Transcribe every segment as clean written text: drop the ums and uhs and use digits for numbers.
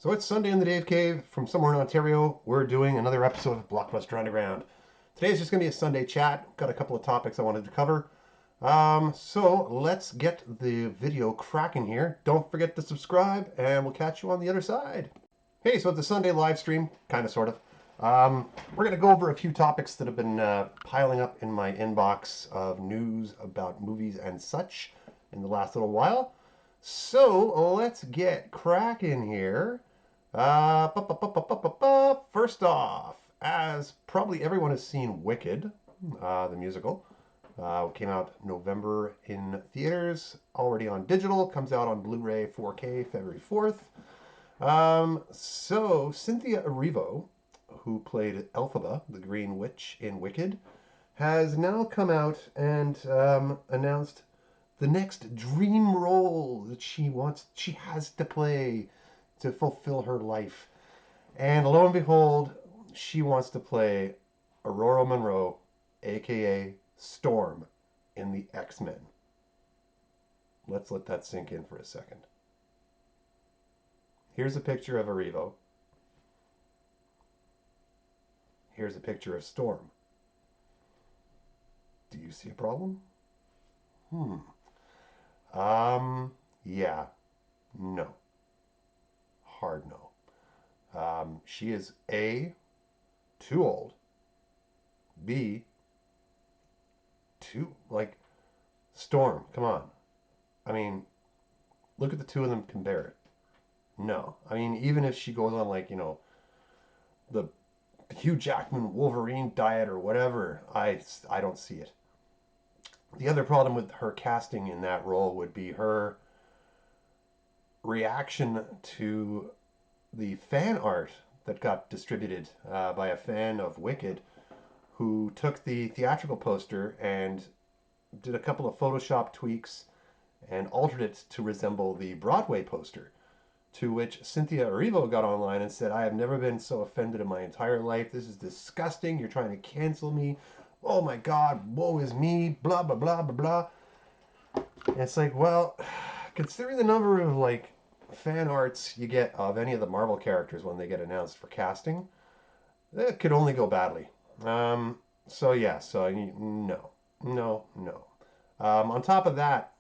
So it's Sunday in the Dave Cave from somewhere in Ontario. We're doing another episode of Blockbuster Underground. Today's just going to be a Sunday chat. Got a couple of topics I wanted to cover. So let's get the video cracking here. Don't forget to subscribe, and we'll catch you on the other side. Hey, so it's a Sunday live stream, kind of, sort of. We're going to go over a few topics that have been piling up in my inbox of news about movies and such in the last little while. So let's get cracking here. First off, as probably everyone has seen Wicked, the musical, came out November in theaters, already on digital, comes out on Blu-ray 4K February 4th. So Cynthia Erivo, who played Elphaba, the Green Witch in Wicked, has now come out and announced the next dream role that she has to play to fulfill her life. And lo and behold, she wants to play Aurora Monroe, aka Storm, in the X-Men. Let's let that sink in for a second. Here's a picture of Erivo. Here's a picture of Storm. Do you see a problem? Hmm. Yeah. No. Hard no. She is A, too old. B, too, like, Storm, come on. I mean, look at the two of them compare it. No. I mean, even if she goes on, like, the Hugh Jackman Wolverine diet or whatever, I don't see it. The other problem with her casting in that role would be her reaction to the fan art that got distributed by a fan of Wicked who took the theatrical poster and did a couple of Photoshop tweaks and altered it to resemble the Broadway poster. To which Cynthia Erivo got online and said, I have never been so offended in my entire life. This is disgusting. You're trying to cancel me. Oh my God, woe is me. Blah, blah, blah, blah, blah. And it's like, well, considering the number of like fan arts you get of any of the Marvel characters when they get announced for casting, that could only go badly. Um, so yeah, so no, no, no. On top of that,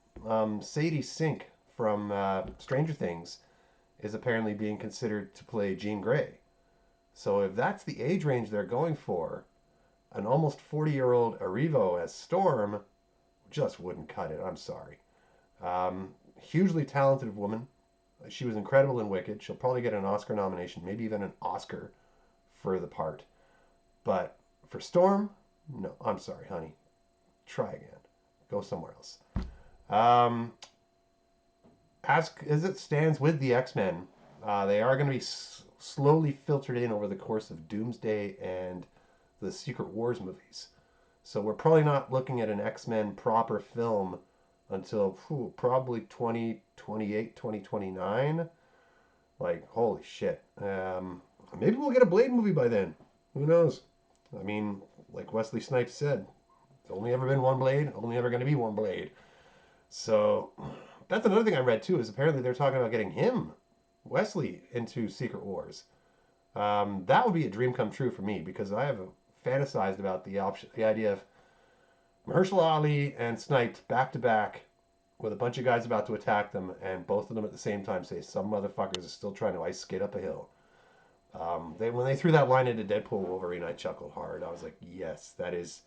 Sadie Sink from Stranger Things is apparently being considered to play Jean Grey. So if that's the age range they're going for, an almost 40-year-old Erivo as Storm just wouldn't cut it. I'm sorry. Hugely talented woman. She was incredible in Wicked. She'll probably get an Oscar nomination, maybe even an Oscar for the part. But for Storm, no. I'm sorry, honey. Try again. Go somewhere else. Um, as it stands with the X-Men, they are going to be slowly filtered in over the course of Doomsday and the Secret Wars movies. So we're probably not looking at an X-Men proper film until probably 2028, 2029. Like, holy shit. Maybe we'll get a Blade movie by then. Who knows? I mean, like Wesley Snipes said, it's only ever been one Blade, only ever going to be one Blade. So that's another thing I read too, is apparently they're talking about getting him, Wesley, into Secret Wars. That would be a dream come true for me because I have fantasized about the idea of Mahershala Ali and Snipes back to back with a bunch of guys about to attack them, and both of them at the same time say, "Some motherfuckers are still trying to ice skate up a hill." When they threw that line into Deadpool Wolverine, I chuckled hard. I was like, "Yes, that is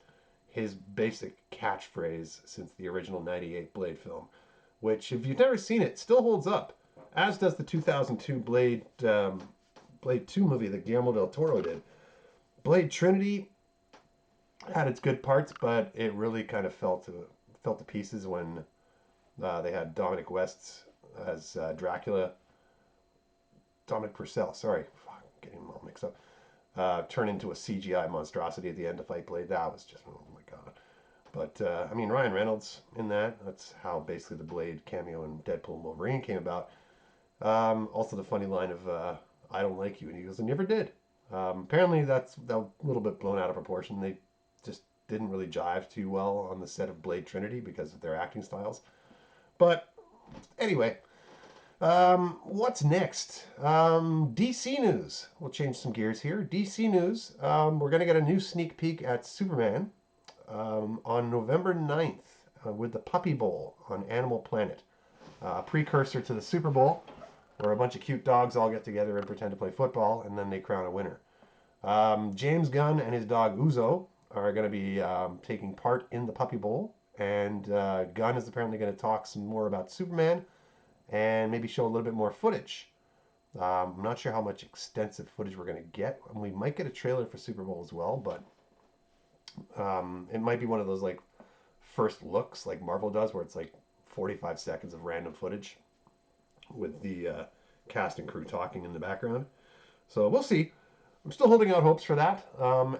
his basic catchphrase since the original '98 Blade film." Which, if you've never seen it, still holds up, as does the 2002 Blade 2 movie that Guillermo del Toro did. Blade Trinity had its good parts, but it really kind of fell to pieces when they had Dominic West as Dracula. Dominic Purcell, sorry, fuck, getting them all mixed up. Turn into a CGI monstrosity at the end to fight Blade. That was just, oh my god. But I mean, Ryan Reynolds in that. That's how basically the Blade cameo in Deadpool and Wolverine came about. Also, the funny line of "I don't like you," and he goes, "I never did." Apparently, that's a little bit blown out of proportion. They just didn't really jive too well on the set of Blade Trinity because of their acting styles. But anyway, What's next? DC news. We'll change some gears here. DC news. We're going to get a new sneak peek at Superman on November 9th with the Puppy Bowl on Animal Planet, a precursor to the Super Bowl, where a bunch of cute dogs all get together and pretend to play football, and then they crown a winner. James Gunn and his dog Uzo are going to be taking part in the Puppy Bowl, and Gunn is apparently going to talk some more about Superman and maybe show a little bit more footage. I'm not sure how much extensive footage we're going to get. We might get a trailer for Super Bowl as well, but it might be one of those like first looks like Marvel does, where it's like 45 seconds of random footage with the cast and crew talking in the background. So we'll see. I'm still holding out hopes for that.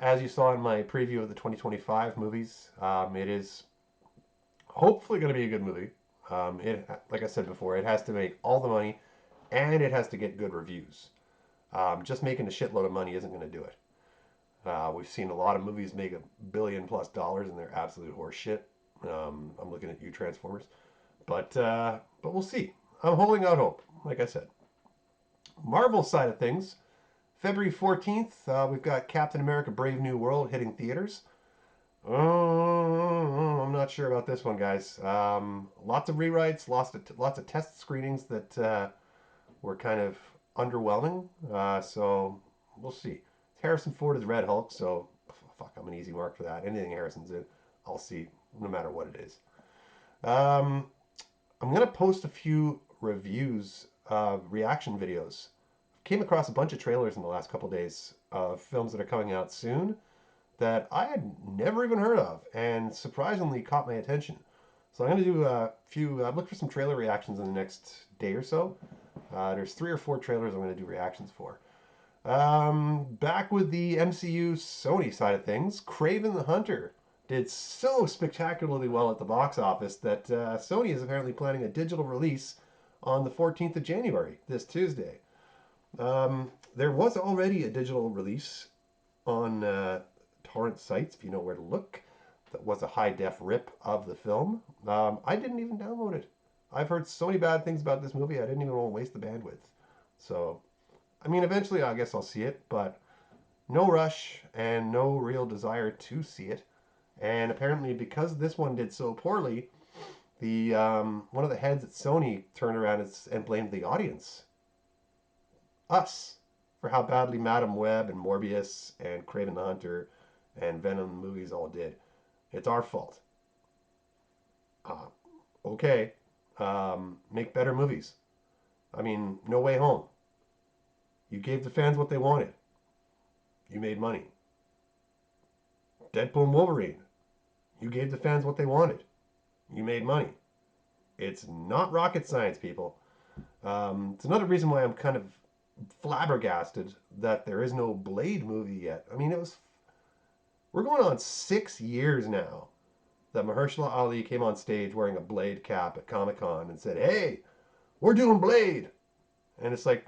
As you saw in my preview of the 2025 movies, it is hopefully going to be a good movie. Like I said before, it has to make all the money and it has to get good reviews. Just making a shitload of money isn't going to do it. We've seen a lot of movies make $1 billion+ and they're absolute horseshit. I'm looking at you, Transformers, but we'll see. I'm holding out hope. Like I said, Marvel side of things. February 14th, we've got Captain America: Brave New World hitting theaters. I'm not sure about this one, guys. Lots of rewrites, lots of test screenings that were kind of underwhelming. So we'll see. Harrison Ford is Red Hulk, so fuck, I'm an easy mark for that. Anything Harrison's in, I'll see, no matter what it is. Um, I'm gonna post a few reviews, reaction videos. Came across a bunch of trailers in the last couple days of films that are coming out soon that I had never even heard of, and surprisingly caught my attention. So I'm gonna do a few. Look for some trailer reactions in the next day or so. There's 3 or 4 trailers I'm gonna do reactions for. Back with the MCU Sony side of things, Kraven the Hunter did so spectacularly well at the box office that Sony is apparently planning a digital release on the 14th of January, this Tuesday. There was already a digital release on torrent sites, if you know where to look. That was a high def rip of the film. I didn't even download it. I've heard so many bad things about this movie, I didn't even want to waste the bandwidth. So, I mean, eventually I guess I'll see it, but no rush and no real desire to see it. And apparently, because this one did so poorly, the one of the heads at Sony turned around and blamed the audience, us, for how badly Madam Web and Morbius and Kraven the Hunter and Venom movies all did. It's our fault. Uh, okay, make better movies. I mean, No Way Home. You gave the fans what they wanted. You made money. Deadpool and Wolverine. You gave the fans what they wanted. You made money. It's not rocket science, people. It's another reason why I'm kind of flabbergasted that there is no Blade movie yet. I mean, we're going on 6 years now that Mahershala Ali came on stage wearing a Blade cap at Comic Con and said, "Hey, we're doing Blade," and it's like,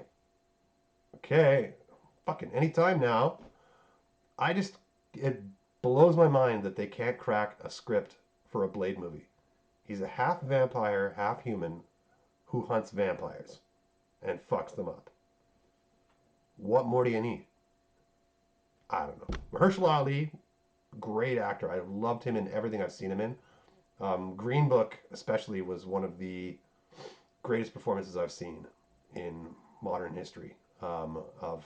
okay, fucking anytime now. I just it blows my mind that they can't crack a script for a Blade movie. He's a half vampire, half human who hunts vampires and fucks them up. What more do you need? I don't know. Mahershala Ali, great actor. I loved him in everything I've seen him in. Green Book, especially, was one of the greatest performances I've seen in modern history of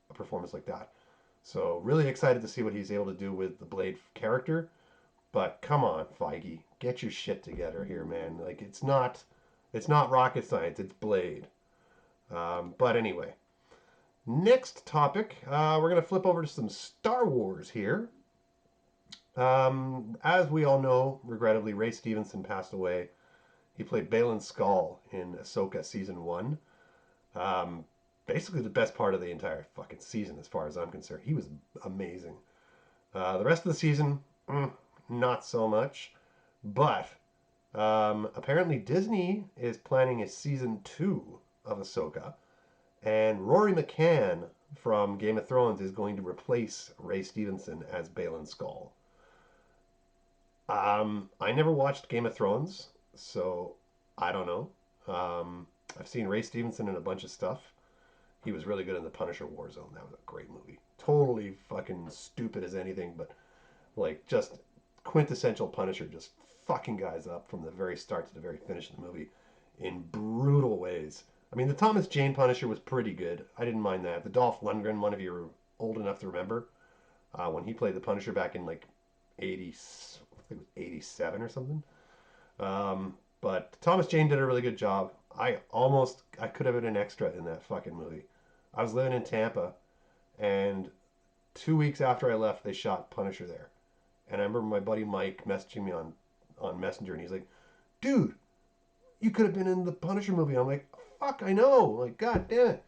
a performance like that. So really excited to see what he's able to do with the Blade character. But come on, Feige, get your shit together here, man. Like it's not rocket science. It's Blade. But anyway, next topic. We're gonna flip over to some Star Wars here. As we all know, regrettably, Ray Stevenson passed away. He played Balin Skull in Ahsoka season 1. Um, Basically the best part of the entire fucking season, as far as I'm concerned. He was amazing. The rest of the season, not so much. But apparently Disney is planning a season 2 of Ahsoka, and Rory McCann from Game of Thrones is going to replace Ray Stevenson as Balin Skull. I never watched Game of Thrones, so I don't know. I've seen Ray Stevenson in a bunch of stuff. He was really good in the Punisher Warzone. That was a great movie. Totally fucking stupid as anything, but like just quintessential Punisher, just fucking guys up from the very start to the very finish of the movie in brutal ways. I mean, the Thomas Jane Punisher was pretty good. I didn't mind that. The Dolph Lundgren one, if you're old enough to remember, when he played the Punisher back in like 80, I think it was 87 or something. But Thomas Jane did a really good job. I could have been an extra in that fucking movie. I was living in Tampa, and 2 weeks after I left, they shot Punisher there. And I remember my buddy Mike messaging me on Messenger, and he's like, "Dude, you could have been in the Punisher movie." I'm like, "Fuck, I know." Like, God damn it.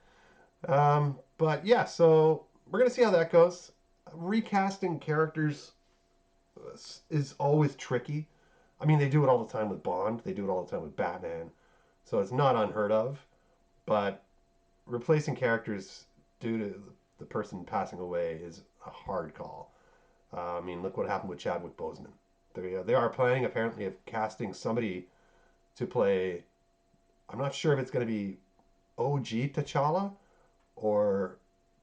But yeah, so we're gonna see how that goes. Recasting characters is always tricky. I mean, they do it all the time with Bond. They do it all the time with Batman. So it's not unheard of. But replacing characters due to the person passing away is a hard call. I mean, look what happened with Chadwick Boseman. They are planning apparently of casting somebody to play. I'm not sure if it's going to be OG T'Challa or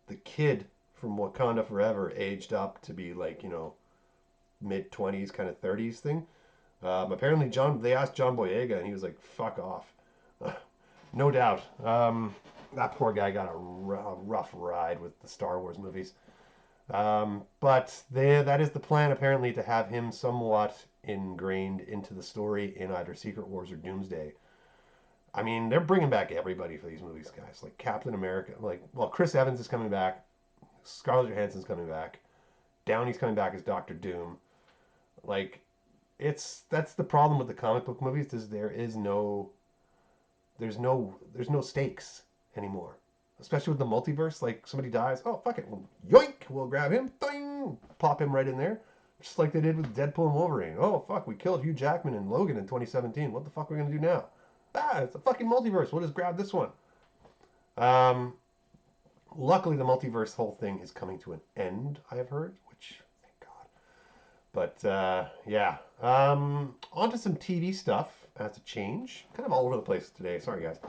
the kid from Wakanda Forever aged up to be like mid 20s, kind of 30s thing. Apparently, they asked John Boyega, and he was like, "Fuck off." No doubt. That poor guy got a rough ride with the Star Wars movies. But that is the plan, apparently, to have him somewhat ingrained into the story in either Secret Wars or Doomsday. I mean, they're bringing back everybody for these movies, guys. Like Captain America, Chris Evans is coming back, Scarlett Johansson's coming back, Downey's coming back as Doctor Doom. Like, that's the problem with the comic book movies is there's no stakes anymore. Especially with the multiverse, like somebody dies, oh fuck it, yoink, we'll grab him, ding, pop him right in there, just like they did with Deadpool and Wolverine. Oh fuck, we killed Hugh Jackman and Logan in 2017. What the fuck are we gonna do now? It's a fucking multiverse. We'll just grab this one. Um, Luckily, the multiverse whole thing is coming to an end. I have heard, which thank God. But yeah, on to some TV stuff as a change. Kind of all over the place today. Sorry, guys.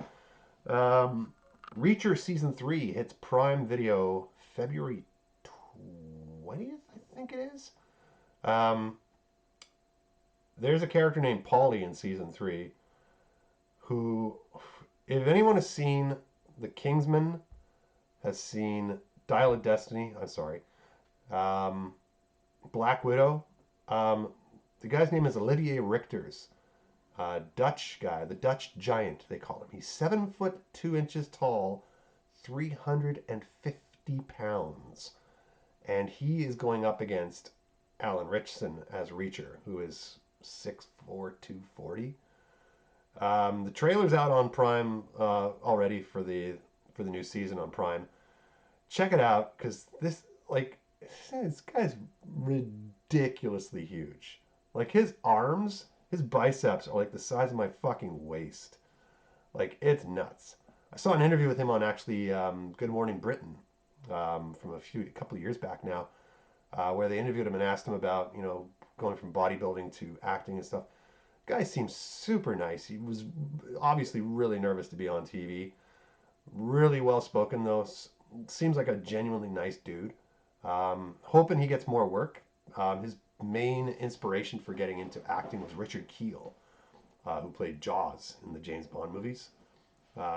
Um, Reacher season 3 hits Prime Video February 20th, I think it is. Um, there's a character named Polly in season 3 who, if anyone has seen The Kingsman, has seen Dial of Destiny, I'm sorry, um, Black Widow, um, the guy's name is Olivier Richters. Dutch guy, the Dutch giant, they call him. He's 7 foot 2 inches tall, 350 pounds. And he is going up against Alan Ritchson as Reacher, who is 6'4", 240. The trailer's out on Prime already for the new season on Prime. Check it out because this guy's ridiculously huge. Like his biceps are like the size of my fucking waist. Like it's nuts. I saw an interview with him on actually Good Morning Britain from a couple of years back now, where they interviewed him and asked him about going from bodybuilding to acting and stuff. Guy seems super nice. He was obviously really nervous to be on TV. Really well spoken though. Seems like a genuinely nice dude. Hoping he gets more work. His main inspiration for getting into acting was Richard Kiel, who played Jaws in the James Bond movies.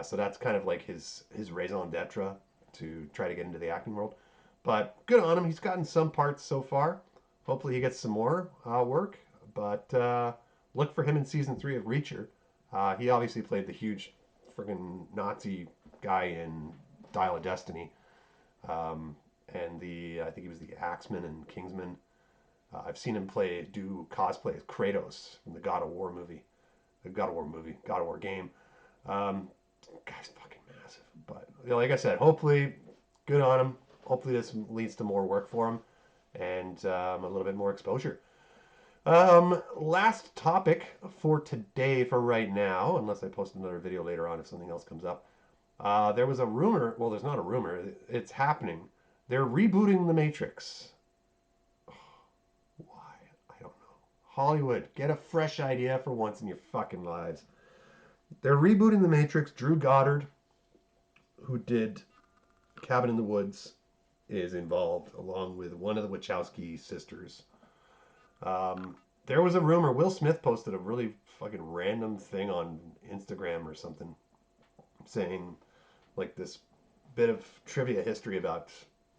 So that's kind of like his raison d'etre to try to get into the acting world. But good on him. He's gotten some parts so far. Hopefully he gets some more work. But look for him in season 3 of Reacher. He obviously played the huge friggin' Nazi guy in Dial of Destiny. Um, and I think he was the Axeman and Kingsman. I've seen him do cosplay as Kratos from the God of War movie, God of War game. Um, Guy's fucking massive. But like I said, hopefully, good on him. Hopefully, this leads to more work for him and a little bit more exposure. Last topic for today, for right now, unless I post another video later on if something else comes up. There was a rumor. Well, there's not a rumor. It's happening. They're rebooting The Matrix. Why? I don't know. Hollywood, get a fresh idea for once in your fucking lives. They're rebooting The Matrix. Drew Goddard, who did Cabin in the Woods, is involved, along with one of the Wachowski sisters. Um, there was a rumor. Will Smith posted a really fucking random thing on Instagram or something, saying like this bit of trivia history about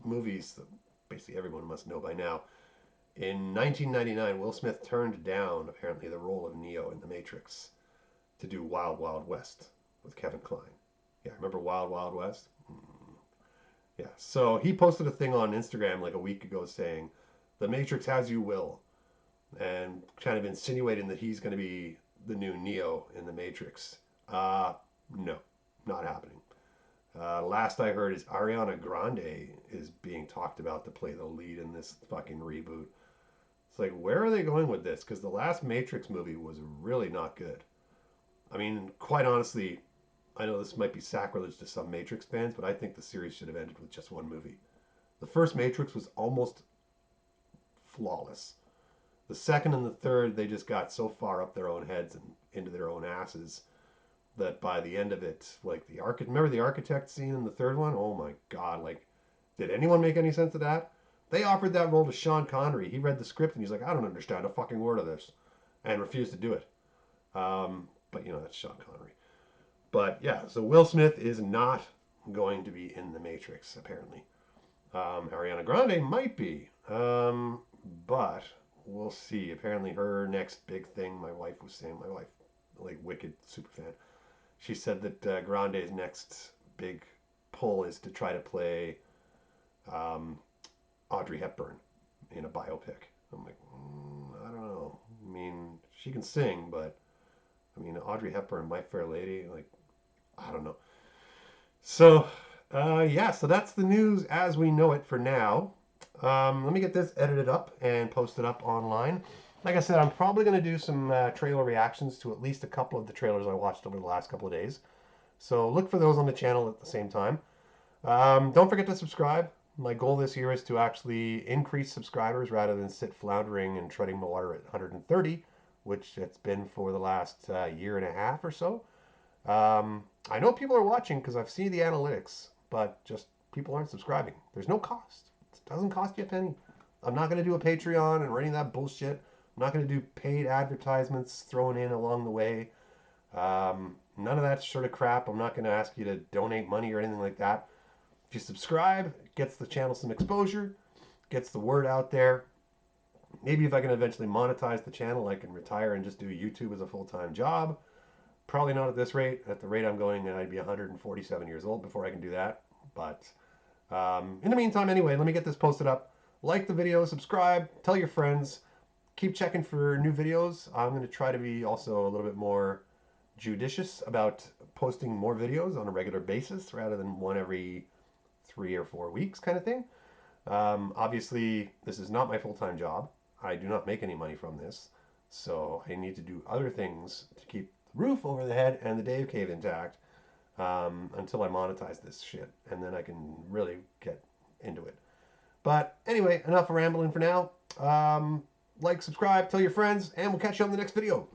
movies that basically everyone must know by now. In 1999, Will Smith turned down apparently the role of Neo in The Matrix to do Wild Wild West with Kevin Kline. Yeah, remember Wild Wild West? Yeah. So he posted a thing on Instagram like a week ago saying, "The Matrix has you, Will," and kind of insinuating that he's going to be the new Neo in The Matrix. No, not happening. Last I heard is Ariana Grande is being talked about to play the lead in this fucking reboot. It's like, where are they going with this? Because the last Matrix movie was really not good. I mean, quite honestly, I know this might be sacrilege to some Matrix fans, but I think the series should have ended with just one movie. The first Matrix was almost flawless. The second and the third, they just got so far up their own heads and into their own asses that by the end of it, like remember the architect scene in the third one? Oh my god! Like, did anyone make any sense of that? They offered that role to Sean Connery. He read the script and he's like, I don't understand a fucking word of this, and refused to do it. But that's Sean Connery. But yeah, so Will Smith is not going to be in the Matrix apparently. Ariana Grande might be, but we'll see. Apparently, her next big thing. My wife was saying. My wife, like wicked super fan. She said that Grande's next big pull is to try to play um, Audrey Hepburn in a biopic. I'm like, I don't know. I mean, she can sing, but I mean, Audrey Hepburn, My Fair Lady, like, I don't know. So, yeah, so that's the news as we know it for now. Let me get this edited up and posted up online. Like I said, I'm probably going to do some trailer reactions to at least a couple of the trailers I watched over the last couple of days. So look for those on the channel at the same time. Don't forget to subscribe. My goal this year is to actually increase subscribers rather than sit floundering and treading the water at 130, which it's been for the last year and a half or so. I know people are watching because I've seen the analytics, but just people aren't subscribing. There's no cost. It doesn't cost you a penny. I'm not going to do a Patreon and any of that bullshit. I'm not going to do paid advertisements thrown in along the way. None of that sort of crap. I'm not going to ask you to donate money or anything like that. If you subscribe, it gets the channel some exposure, gets the word out there. Maybe if I can eventually monetize the channel, I can retire and just do YouTube as a full-time job. Probably not at this rate. At the rate I'm going, I'd be 147 years old before I can do that. But in the meantime, anyway, let me get this posted up. Like the video, subscribe, tell your friends. Keep checking for new videos. I'm going to try to be also a little bit more judicious about posting more videos on a regular basis rather than one every 3 or 4 weeks kind of thing. Obviously, this is not my full-time job. I do not make any money from this. So I need to do other things to keep the roof over the head and the Dave Cave intact until I monetize this shit. And then I can really get into it. But anyway, enough rambling for now. Like, subscribe, tell your friends, and we'll catch you on the next video.